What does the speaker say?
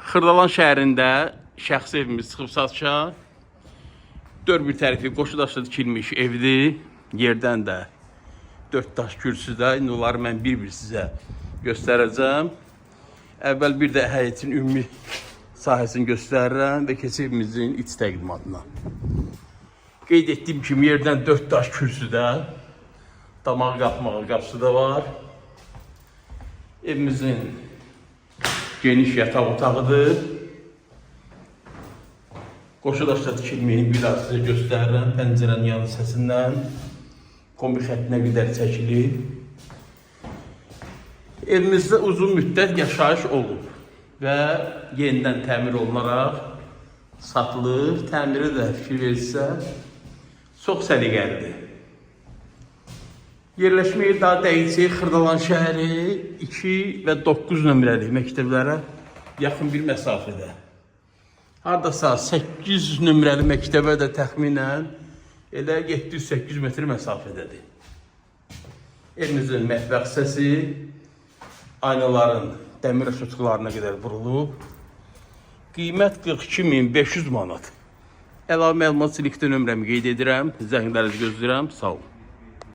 Xırdalan şəhərində şəxsi evimiz çıxıb satışa. 4 bir tərəfi qoşudaşla tikilmiş evdir. Yerdən də 4 daş kürsüdə. İndi onları mən bir-bir sizə göstərəcəm. Əvvəl bir də həyətin ümumi sahəsini göstərirəm və keçib evimizin iç təqdimatına. Qeyd etdiyim kimi yerdən 4 daş kürsüdə. Damaq qapısı da var. Evimizin geniş yataq otağıdır. Qoşudaşla tikilməyini bir daha sizə göstərirəm. Pəncərənin yan hissəsindən kombi xəttinə qədər çəkilir. Evimizdə uzun müddət yaşayış olub və yenidən təmir olunaraq satılır. Təmiri də fikir verirsə çox səliqəlidir. Yerləşmə yeri daha dəqiqçi Xırdalan şəhəri 2 və 9 nömrəli məktəblərə yaxın bir məsafədə. Hardasa 8 nömrəli məktəbə də təxminən elə 700-800 metr məsafədədir. Evimizin mətbəx hissəsi aynaların dəmir açıqlarına qədər vurulub. Qiymət 42.500 manat. Əlavə məlumat silikdə nömrəmi qeyd edirəm. Zənglərinizi gözləyirəm. Sağ olun.